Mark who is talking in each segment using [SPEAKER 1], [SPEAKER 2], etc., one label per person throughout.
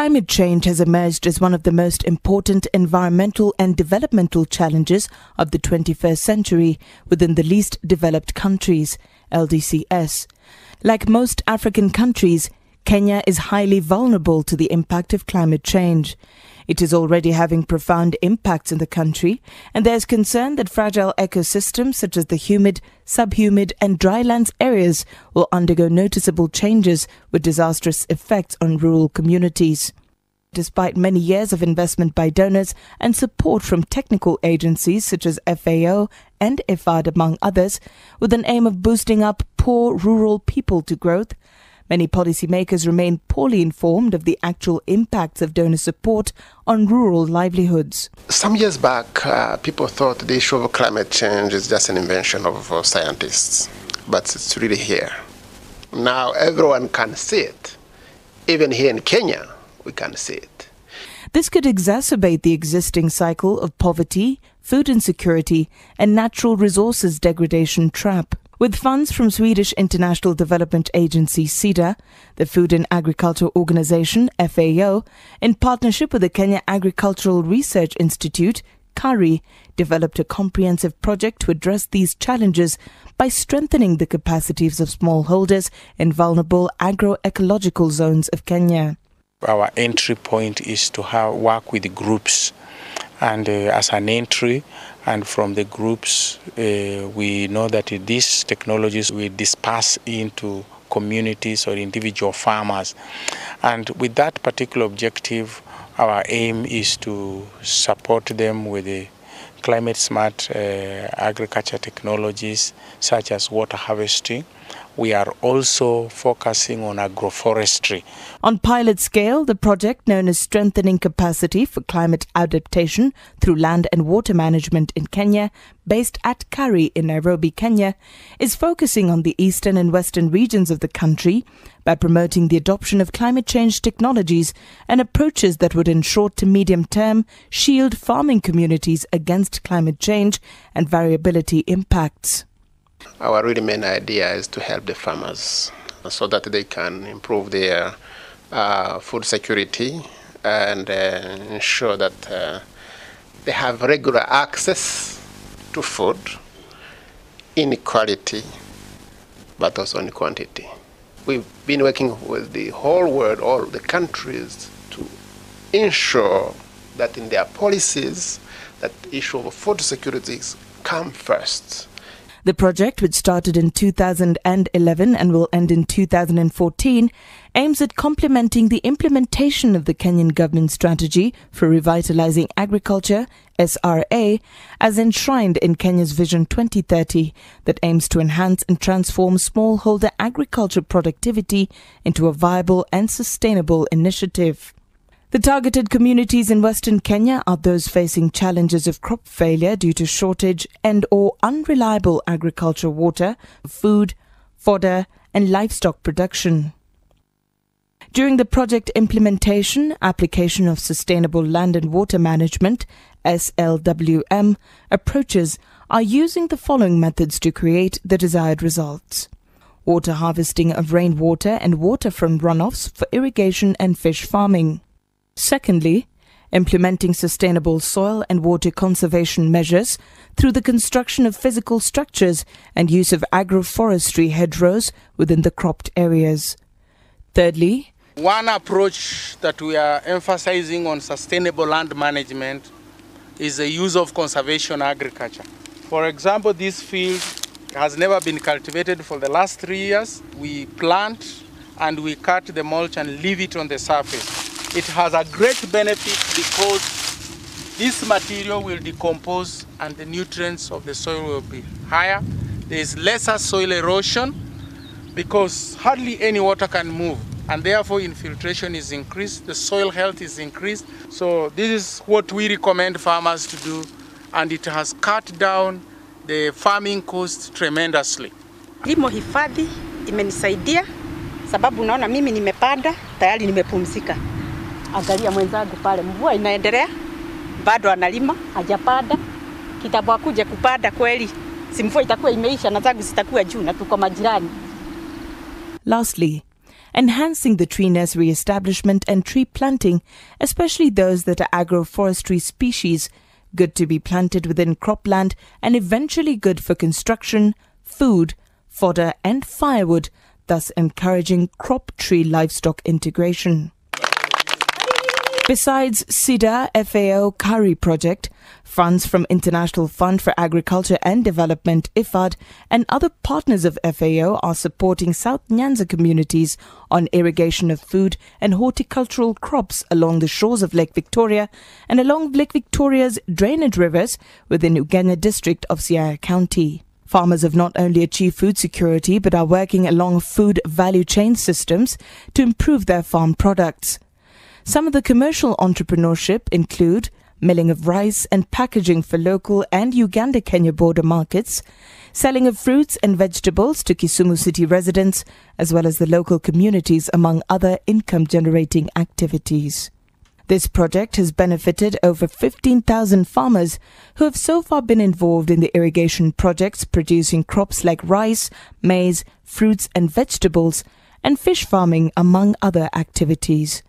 [SPEAKER 1] Climate change has emerged as one of the most important environmental and developmental challenges of the 21st century within the least developed countries, LDCs. Like most African countries, Kenya is highly vulnerable to the impact of climate change. It is already having profound impacts in the country, and there is concern that fragile ecosystems such as the humid, subhumid and drylands areas will undergo noticeable changes with disastrous effects on rural communities. Despite many years of investment by donors and support from technical agencies such as FAO and IFAD among others, with an aim of boosting up poor rural people to growth, many policymakers remain poorly informed of the actual impacts of donor support on rural livelihoods.
[SPEAKER 2] Some years back, people thought the issue of climate change is just an invention of scientists, but it's really here. Now everyone can see it. Even here in Kenya, we can see it.
[SPEAKER 1] This could exacerbate the existing cycle of poverty, food insecurity, and natural resources degradation trap. With funds from Swedish International Development Agency SIDA, the Food and Agriculture Organization FAO, in partnership with the Kenya Agricultural Research Institute KARI, developed a comprehensive project to address these challenges by strengthening the capacities of smallholders in vulnerable agroecological zones of Kenya.
[SPEAKER 3] Our entry point is to work with groups, and as an entry, and from the groups, we know that these technologies will disperse into communities or individual farmers. And with that particular objective, our aim is to support them with the climate-smart agriculture technologies such as water harvesting. We are also focusing on agroforestry.
[SPEAKER 1] On pilot scale, the project known as Strengthening Capacity for Climate Adaptation through Land and Water Management in Kenya, based at KARI in Nairobi, Kenya, is focusing on the eastern and western regions of the country by promoting the adoption of climate change technologies and approaches that would in short to medium term shield farming communities against climate change and variability impacts.
[SPEAKER 2] Our really main idea is to help the farmers so that they can improve their food security and ensure that they have regular access to food in quality but also in quantity. We've been working with the whole world, all the countries, to ensure that in their policies that the issue of food security come first.
[SPEAKER 1] The project, which started in 2011 and will end in 2014, aims at complementing the implementation of the Kenyan government strategy for revitalizing agriculture, SRA, as enshrined in Kenya's Vision 2030 that aims to enhance and transform smallholder agriculture productivity into a viable and sustainable initiative. The targeted communities in Western Kenya are those facing challenges of crop failure due to shortage and/or unreliable agricultural water, food, fodder, and livestock production. During the project implementation, application of Sustainable Land and Water Management (SLWM) approaches are using the following methods to create the desired results: water harvesting of rainwater and water from runoffs for irrigation and fish farming. Secondly, implementing sustainable soil and water conservation measures through the construction of physical structures and use of agroforestry hedgerows within the cropped areas. Thirdly,
[SPEAKER 4] one approach that we are emphasizing on sustainable land management is the use of conservation agriculture. For example, this field has never been cultivated for the last 3 years. We plant and we cut the mulch and leave it on the surface. It has a great benefit because this material will decompose and the nutrients of the soil will be higher. There is lesser soil erosion because hardly any water can move, and therefore infiltration is increased, the soil health is increased. So this is what we recommend farmers to do, and it has cut down the farming cost tremendously.
[SPEAKER 5] Limo hifadhi imenisaidia sababu naona mimi nimepanda tayari nimepumzika. Angalia mwenzangu pale, mvua inaendelea, bado analima, hajapanda. Kitabu akuje kupanda kweli, si mvua itakuwa imeisha na zangu zitakuwa juu na tuko majirani.
[SPEAKER 1] Lastly, enhancing the tree nursery establishment and tree planting, especially those that are agroforestry species, good to be planted within cropland and eventually good for construction, food, fodder and firewood, thus encouraging crop-tree livestock integration. Besides SIDA FAO-KARI project, funds from International Fund for Agriculture and Development IFAD and other partners of FAO are supporting South Nyanza communities on irrigation of food and horticultural crops along the shores of Lake Victoria and along Lake Victoria's drainage rivers within Ugenya district of Siaya County. Farmers have not only achieved food security but are working along food value chain systems to improve their farm products. Some of the commercial entrepreneurship include milling of rice and packaging for local and Uganda-Kenya border markets, selling of fruits and vegetables to Kisumu city residents, as well as the local communities, among other income-generating activities. This project has benefited over 15,000 farmers who have so far been involved in the irrigation projects producing crops like rice, maize, fruits and vegetables, and fish farming, among other activities.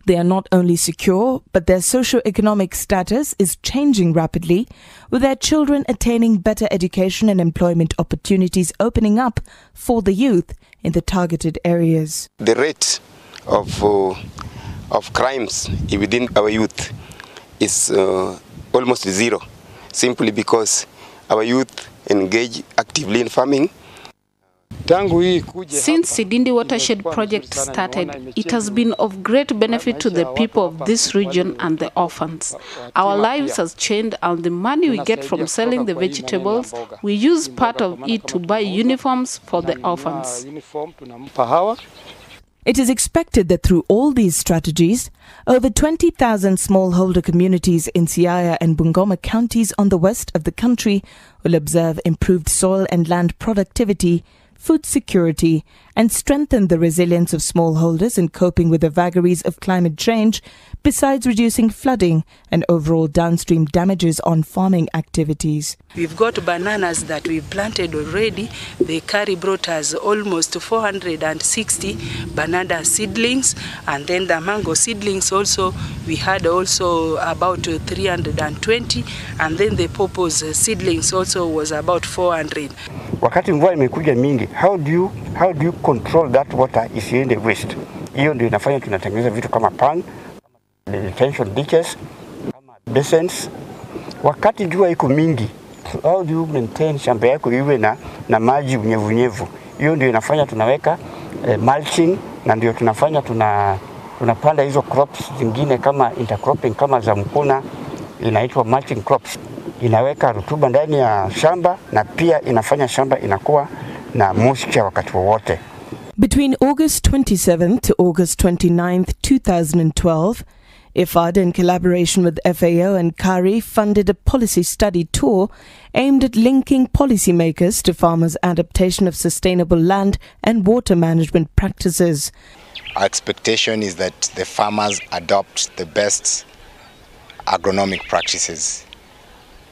[SPEAKER 1] They are not only secure, but their socio-economic status is changing rapidly, with their children attaining better education and employment opportunities opening up for the youth in the targeted areas.
[SPEAKER 6] The rate of crimes within our youth is almost zero, simply because our youth engage actively in farming.
[SPEAKER 7] Since Sidindi Watershed project started, it has been of great benefit to the people of this region and the orphans. Our lives has changed, and the money we get from selling the vegetables, we use part of it to buy uniforms for the orphans.
[SPEAKER 1] It is expected that through all these strategies, over 20,000 smallholder communities in Siaya and Bungoma counties on the west of the country will observe improved soil and land productivity, food security, and strengthen the resilience of smallholders in coping with the vagaries of climate change, besides reducing flooding and overall downstream damages on farming activities.
[SPEAKER 8] We've got bananas that we've planted already. The KARI brought us almost 460 banana seedlings, and then the mango seedlings also, we had also about 320, and then the pawpaw seedlings also was about 400.
[SPEAKER 9] Wakati mvua imekuja mingi, how do you control that water isiende waste? Hiyo ndio inafanya tunatengeneza vitu kama pan, detention ditches, kama basins. Wakati jua iko mingi, how do you maintain shamba yako iwe na maji unyevunyevu? Hiyo ndio inafanya tunaweka mulching, na ndio tunafanya tunapanda hizo crops zingine kama intercropping kama za mkuna, inaitwa mulching crops. Inaweka rutuba ndani ya shamba na pia inafanya shamba inakuwa na moisture wakati wowote.
[SPEAKER 1] Between August 27th to August 29th, 2012, IFAD, in collaboration with FAO and KARI, funded a policy study tour aimed at linking policymakers to farmers' adaptation of sustainable land and water management practices.
[SPEAKER 10] Our expectation is that the farmers adopt the best agronomic practices.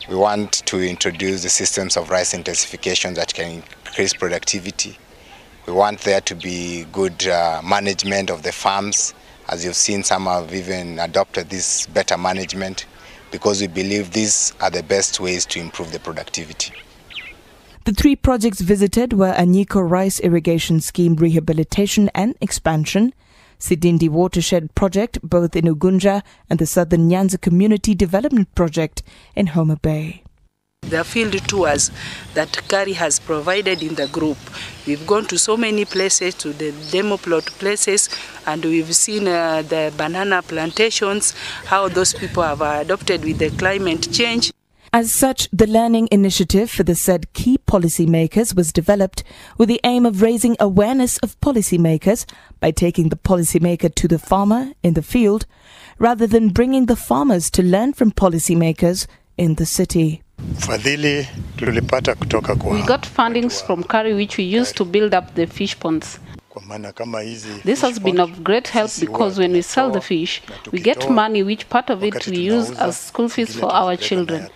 [SPEAKER 10] We want to introduce the systems of rice intensification that can increase productivity. We want there to be good management of the farms. As you've seen, some have even adopted this better management because we believe these are the best ways to improve the productivity.
[SPEAKER 1] The three projects visited were Anyiko Rice Irrigation Scheme Rehabilitation and Expansion, Sidindi Watershed Project, both in Ugunja, and the Southern Nyanza Community Development Project in Ouma Bay.
[SPEAKER 8] The field tours that KARI has provided in the group, we've gone to so many places, to the demo plot places, and we've seen the banana plantations, how those people have adopted with the climate change.
[SPEAKER 1] As such, the learning initiative for the said key policymakers was developed with the aim of raising awareness of policymakers by taking the policymaker to the farmer in the field, rather than bringing the farmers to learn from policymakers in the city.
[SPEAKER 7] We got fundings from KARI which we used to build up the fish ponds. This has been of great help because when we sell the fish, we get money which part of it we use as school fees for our children.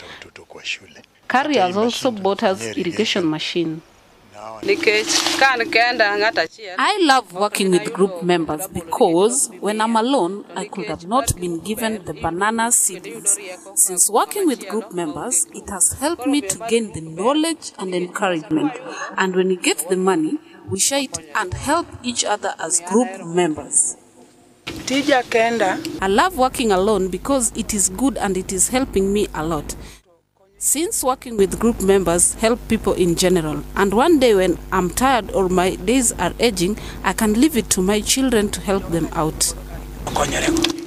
[SPEAKER 7] KARI has also bought us irrigation machine. I love working with group members because when I'm alone, I could have not been given the banana seedlings. Since working with group members, it has helped me to gain the knowledge and encouragement. And when we get the money, we share it and help each other as group members. I love working alone because it is good and it is helping me a lot. Since working with group members help people in general, and one day when I'm tired or my days are aging, I can leave it to my children to help them out.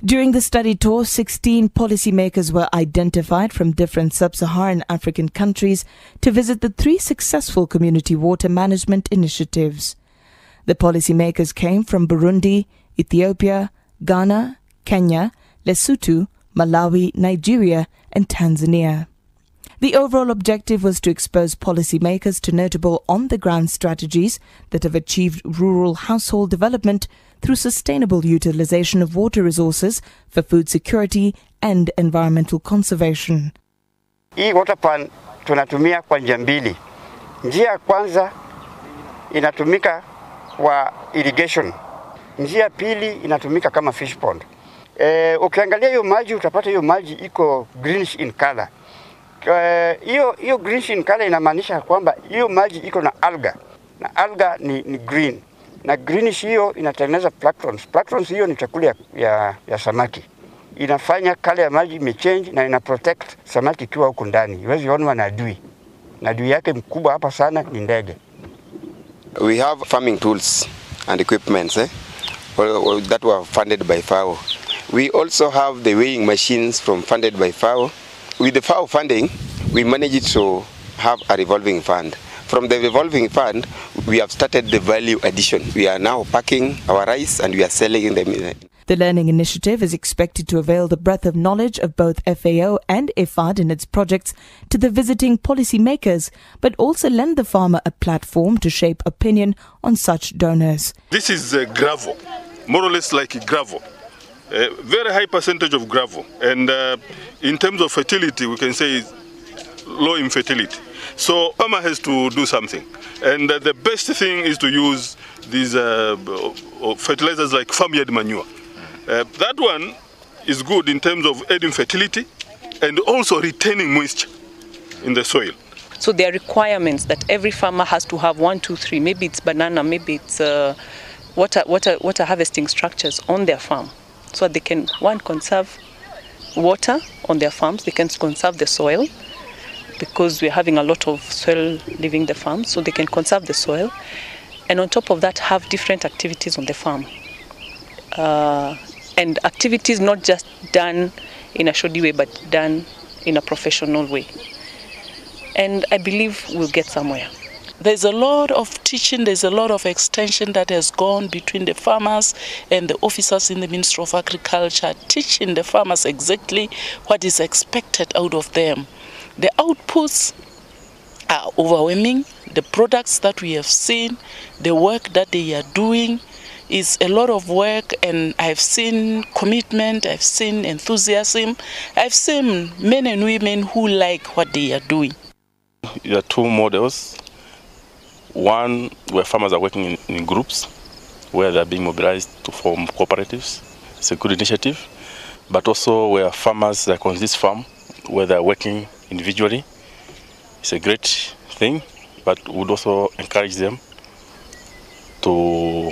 [SPEAKER 1] During the study tour, 16 policymakers were identified from different sub-Saharan African countries to visit the 3 successful community water management initiatives. The policymakers came from Burundi, Ethiopia, Ghana, Kenya, Lesotho, Malawi, Nigeria, and Tanzania. The overall objective was to expose policymakers to notable on-the-ground strategies that have achieved rural household development through sustainable utilization of water resources for food security and environmental conservation.
[SPEAKER 9] Hii water pan tunatumia kwa njia mbili. Njia ya kwanza inatumika kwa irrigation. Njia pili inatumika kama fish pond. Ukiangalia hiyo maji utapata hiyo maji iko greenish in color. Hiyo greenish in color inamaanisha kwamba hiyo maji iko na alga. Na alga ni green. Na greenish hiyo inatengeneza plankton. Plankton hiyo ni chakula ya samaki. Inafanya color ya maji imechange na ina protect samaki kiwa huko ndani. Iwezi onwa na adui. Na adui yake mkubwa hapa sana ni ndege.
[SPEAKER 6] We have farming tools and equipments that were funded by FAO. We also have the weighing machines funded by FAO. With the FAO funding, we managed to have a revolving fund. From the revolving fund, we have started the value addition. We are now packing our rice and we are selling them.
[SPEAKER 1] The learning initiative is expected to avail the breadth of knowledge of both FAO and IFAD in its projects to the visiting policymakers, but also lend the farmer a platform to shape opinion on such donors.
[SPEAKER 11] This is gravel, more or less like gravel. A very high percentage of gravel, and in terms of fertility, we can say low infertility. So farmer has to do something, and the best thing is to use these fertilizers like farmyard manure. That one is good in terms of adding fertility and also retaining moisture in the soil.
[SPEAKER 12] So there are requirements that every farmer has to have 1, 2, 3. Maybe it's banana, maybe it's water harvesting structures on their farm, so that they can, one, conserve water on their farms. They can conserve the soil, because we're having a lot of soil leaving the farm, so they can conserve the soil. And on top of that, have different activities on the farm. And activities not just done in a shoddy way, but done in a professional way. And I believe we'll get somewhere.
[SPEAKER 13] There's a lot of teaching, there's a lot of extension that has gone between the farmers and the officers in the Ministry of Agriculture, teaching the farmers exactly what is expected out of them. The outputs are overwhelming. The products that we have seen, the work that they are doing is a lot of work, and I've seen commitment, I've seen enthusiasm, I've seen men and women who like what they are doing.
[SPEAKER 3] There are 2 models. One, where farmers are working in groups, where they're being mobilized to form cooperatives. It's a good initiative. But also where farmers, like on this farm, where they're working individually. It's a great thing, but would also encourage them to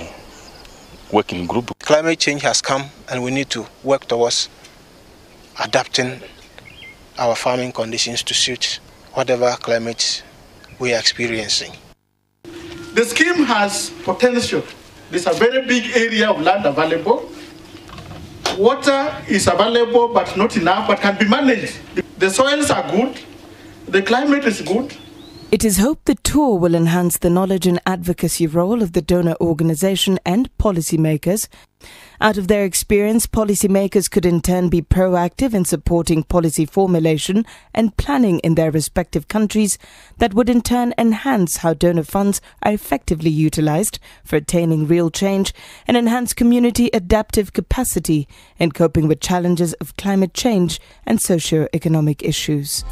[SPEAKER 3] work in group.
[SPEAKER 14] Climate change has come, and we need to work towards adapting our farming conditions to suit whatever climate we are experiencing.
[SPEAKER 15] The scheme has potential. There's a very big area of land available. Water is available, but not enough, but can be managed. The soils are good, the climate is good.
[SPEAKER 1] It is hoped the tour will enhance the knowledge and advocacy role of the donor organization and policymakers. Out of their experience, policymakers could in turn be proactive in supporting policy formulation and planning in their respective countries that would in turn enhance how donor funds are effectively utilized for attaining real change and enhance community adaptive capacity in coping with challenges of climate change and socio-economic issues.